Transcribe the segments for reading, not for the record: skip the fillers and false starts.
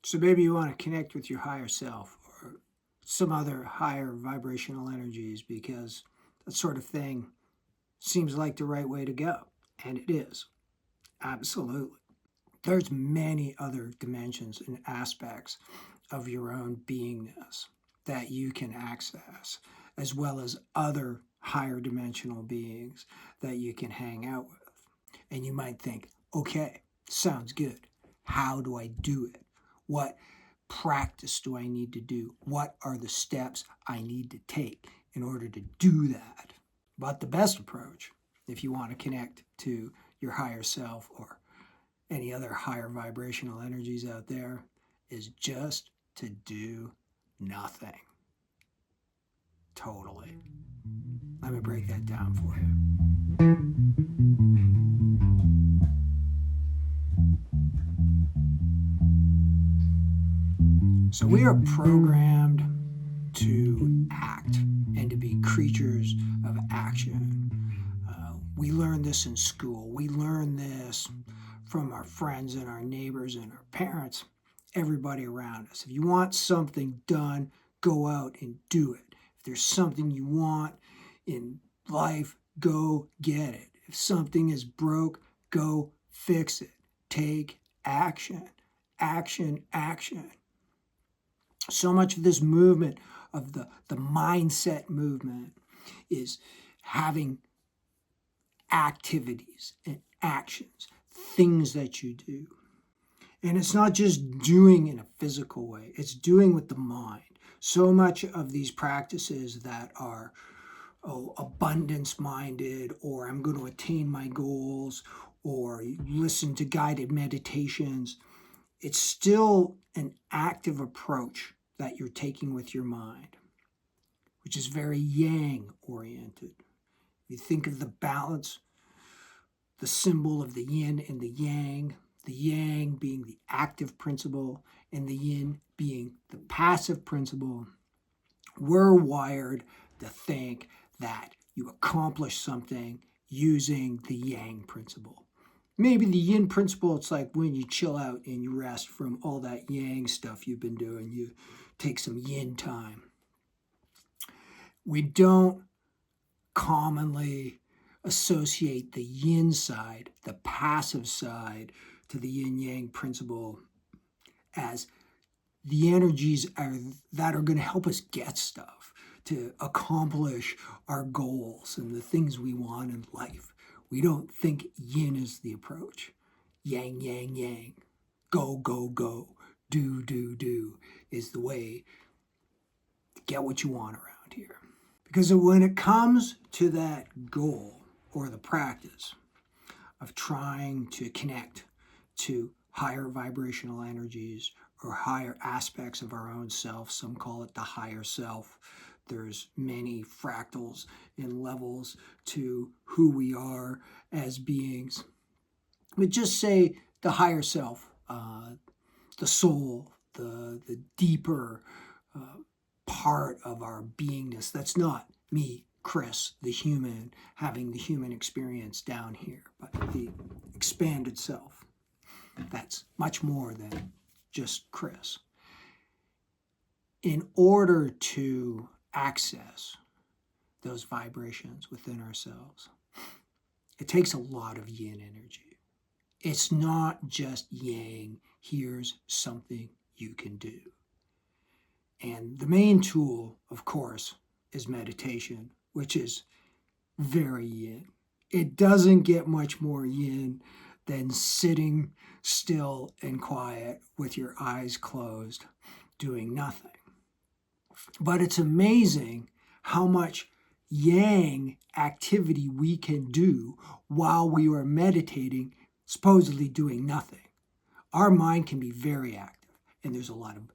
So maybe you want to connect with your higher self or some other higher vibrational energies, because that sort of thing seems like the right way to go. And it is. Absolutely. There's many other dimensions and aspects of your own beingness that you can access, as well as other higher dimensional beings that you can hang out with. And you might think, okay, sounds good. How do I do it? What practice do I need to do? What are the steps I need to take in order to do that? But the best approach, if you want to connect to your higher self or any other higher vibrational energies out there, is just to do nothing. Totally. Let me break that down for you. So we are programmed to act and to be creatures of action. We learn this in school. We learn this from our friends and our neighbors and our parents, everybody around us. If you want something done, go out and do it. If there's something you want in life, go get it. If something is broke, go fix it. Take action. Action, action. So much of this movement, of the mindset movement, is having activities and actions, things that you do. And it's not just doing in a physical way, it's doing with the mind. So much of these practices that are abundance minded, or I'm going to attain my goals, or listen to guided meditations, it's still an active approach that you're taking with your mind, which is very yang oriented. You think of the balance, the symbol of the yin and the yang being the active principle and the yin being the passive principle. We're wired to think that you accomplish something using the yang principle. Maybe the yin principle, it's like when you chill out and you rest from all that yang stuff you've been doing, you take some yin time. We don't commonly associate the yin side, the passive side, to the yin-yang principle as the energies that are going to help us get stuff, to accomplish our goals and the things we want in life. We don't think yin is the approach. Yang, yang, yang. Go, go, go. Do, do, do is the way to get what you want around here. Because when it comes to that goal or the practice of trying to connect to higher vibrational energies or higher aspects of our own self, some call it the higher self. There's many fractals and levels to who we are as beings. But just say the higher self, the soul, the deeper part of our beingness. That's not me, Chris, the human, having the human experience down here, but the expanded self. That's much more than just Chris. In order to access those vibrations within ourselves, it takes a lot of yin energy. It's not just yang, here's something you can do. And the main tool, of course, is meditation, which is very yin. It doesn't get much more yin than sitting still and quiet with your eyes closed, doing nothing. But it's amazing how much yang activity we can do while we are meditating, supposedly doing nothing. Our mind can be very active, and there's a lot of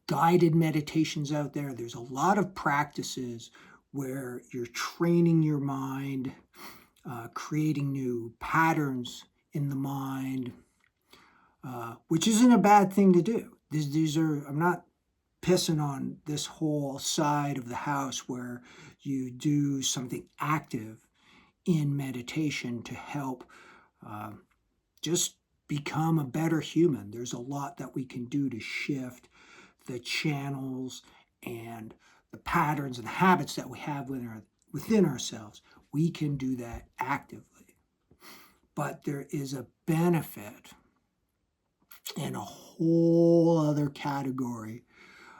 guided meditations out there. There's a lot of practices where you're training your mind, creating new patterns in the mind, which isn't a bad thing to do. These are, I'm not pissing on this whole side of the house where you do something active in meditation to help just become a better human. There's a lot that we can do to shift the channels and the patterns and the habits that we have within ourselves. We can do that actively. But there is a benefit in a whole other category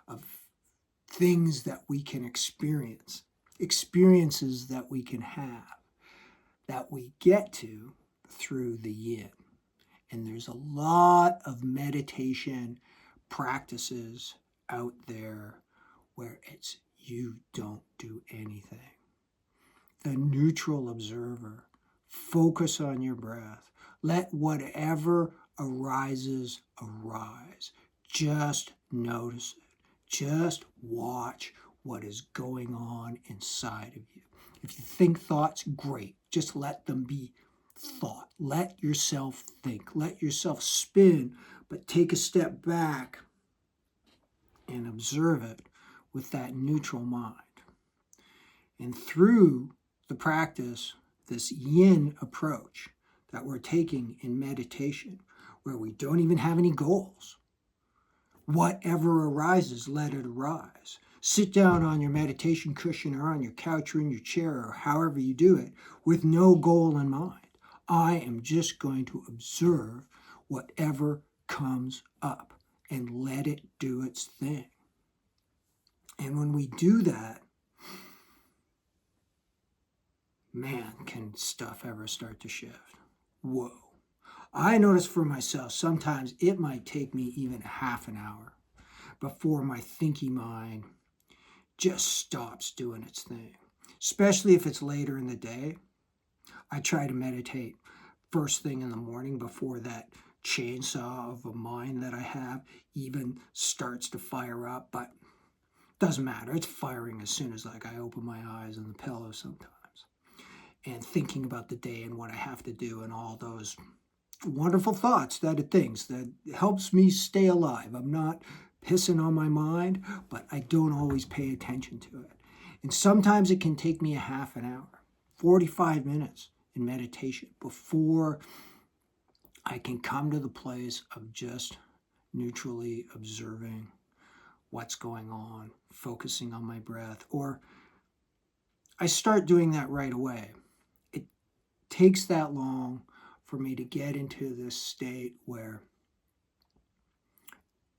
of things that we can experience, experiences that we can have, that we get to through the yin. And there's a lot of meditation practices out there where it's you don't do anything. The neutral observer, focus on your breath. Let whatever arises arise. Just notice it. Just watch what is going on inside of you. If you think thoughts, great. Just let them be thought. Let yourself think. Let yourself spin, but take a step back and observe it with that neutral mind. And through the practice, this yin approach that we're taking in meditation, where we don't even have any goals, whatever arises, let it arise. Sit down on your meditation cushion or on your couch or in your chair or however you do it with no goal in mind. I am just going to observe whatever comes up and let it do its thing. And when we do that, man, can stuff ever start to shift. Whoa. I notice for myself, sometimes it might take me even a half an hour before my thinking mind just stops doing its thing. Especially if it's later in the day. I try to meditate first thing in the morning before that chainsaw of a mind that I have even starts to fire up, but doesn't matter. It's firing as soon as I open my eyes on the pillow sometimes. And thinking about the day and what I have to do and all those wonderful thoughts that helps me stay alive. I'm not pissing on my mind, but I don't always pay attention to it. And sometimes it can take me a half an hour, 45 minutes in meditation before I can come to the place of just neutrally observing what's going on, focusing on my breath, or I start doing that right away. It takes that long for me to get into this state where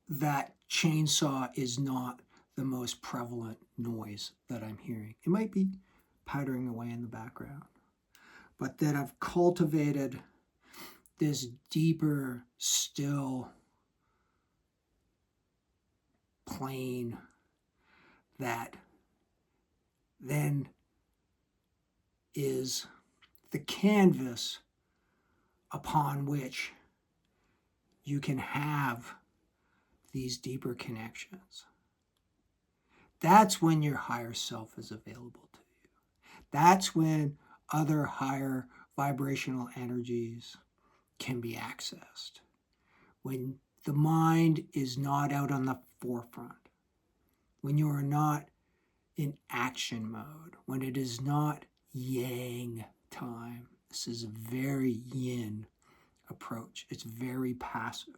that chainsaw is not the most prevalent noise that I'm hearing. It might be pattering away in the background, but that I've cultivated this deeper, still plane that then is the canvas upon which you can have these deeper connections. That's when your higher self is available to you. That's when other higher vibrational energies can be accessed. When the mind is not out on the forefront, when you are not in action mode, when it is not yang time. This is a very yin approach. It's very passive.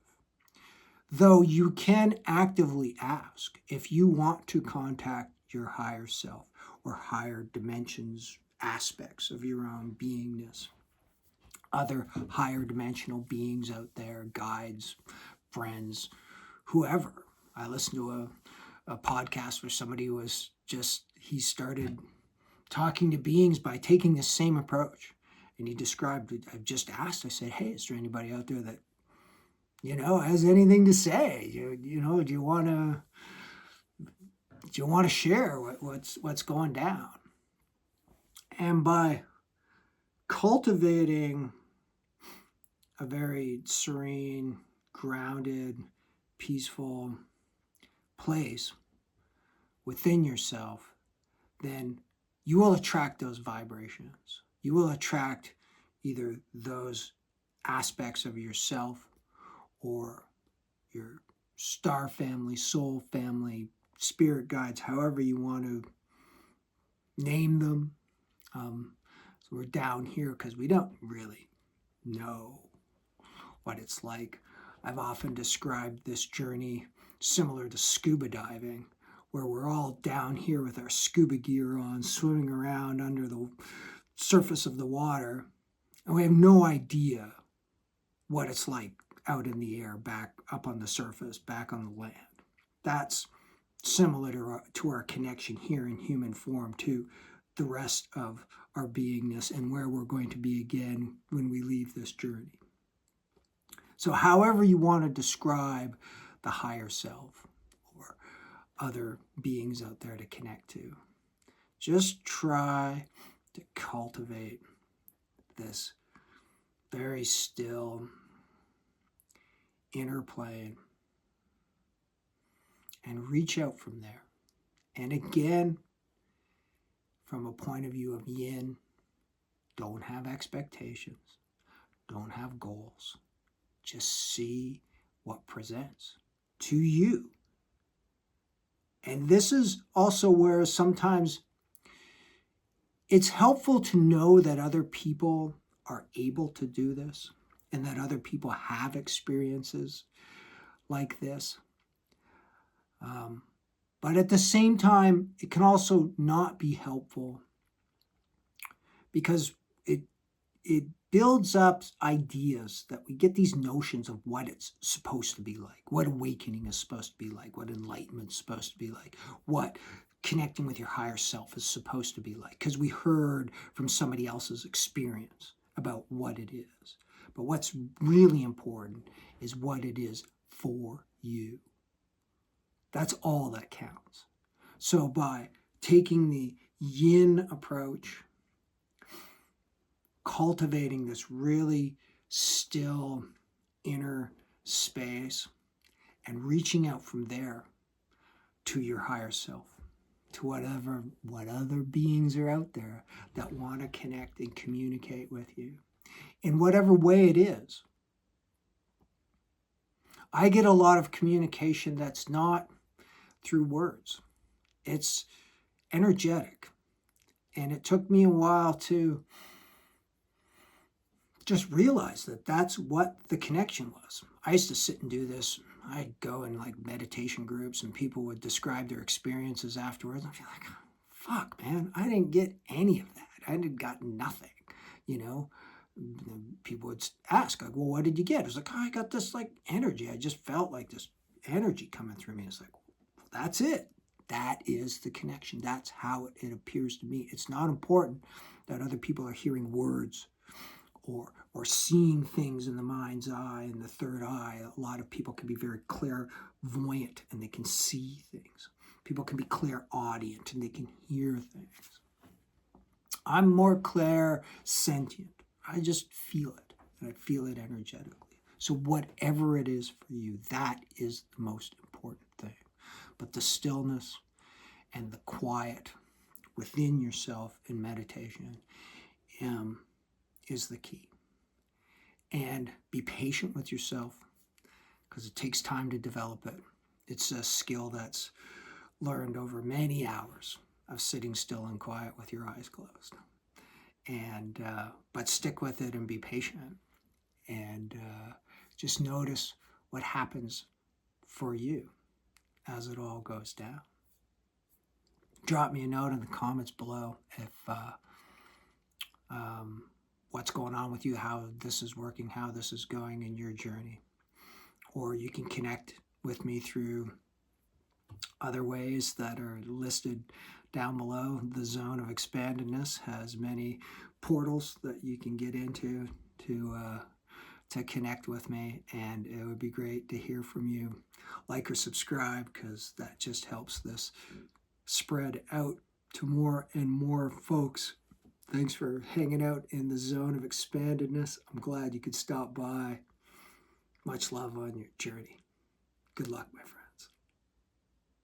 Though you can actively ask if you want to contact your higher self or higher dimensions, aspects of your own beingness, other higher dimensional beings out there, guides, friends, whoever. I listened to a podcast where somebody he started talking to beings by taking the same approach. And he described it. I just asked, I said, hey, is there anybody out there that, has anything to say? Do you want to share what's going down? And by cultivating a very serene, grounded, peaceful place within yourself, then you will attract those vibrations. You will attract either those aspects of yourself or your star family, soul family, spirit guides, however you want to name them. So we're down here because we don't really know what it's like. I've often described this journey similar to scuba diving, where we're all down here with our scuba gear on, swimming around under the surface of the water, and we have no idea what it's like out in the air, back up on the surface, back on the land. That's similar to our connection here in human form to the rest of our beingness and where we're going to be again when we leave this journey. So however you want to describe the higher self or other beings out there to connect to, just try to cultivate this very still inner plane and reach out from there. And again, from a point of view of yin, don't have expectations, don't have goals. Just see what presents to you. And this is also where sometimes it's helpful to know that other people are able to do this and that other people have experiences like this. But at the same time, it can also not be helpful because it builds up ideas that we get these notions of what it's supposed to be like, what awakening is supposed to be like, what enlightenment is supposed to be like, what connecting with your higher self is supposed to be like, because we heard from somebody else's experience about what it is. But what's really important is what it is for you. That's all that counts. So by taking the yin approach, cultivating this really still inner space and reaching out from there to your higher self, to what other beings are out there that want to connect and communicate with you in whatever way it is. I get a lot of communication that's not through words. It's energetic. And it took me a while to just realize that that's what the connection was. I used to sit and do this. I'd go in like meditation groups and people would describe their experiences afterwards. I'd be like, fuck, man, I didn't get any of that. I had got nothing, you know. People would ask, like, well, what did you get? It was like, oh, I got this like energy. I just felt like this energy coming through me. It's like, well, that's it. That is the connection. That's how it appears to me. It's not important that other people are hearing words or seeing things in the mind's eye and the third eye. A lot of people can be very clairvoyant and they can see things. People can be clairaudient and they can hear things. I'm more clairsentient. I just feel it, and I feel it energetically. So whatever it is for you, that is the most important thing. But the stillness and the quiet within yourself in meditation is the key. And be patient with yourself because it takes time to develop it. It's a skill that's learned over many hours of sitting still and quiet with your eyes closed. And but stick with it and be patient and just notice what happens for you as it all goes down. Drop me a note in the comments below if what's going on with you, how this is working, how this is going in your journey. Or you can connect with me through other ways that are listed down below. The Zone of Expandedness has many portals that you can get into to connect with me, and it would be great to hear from you. Like or subscribe, because that just helps this spread out to more and more folks. Thanks for hanging out in the Zone of Expandedness. I'm glad you could stop by. Much love on your journey. Good luck, my friend.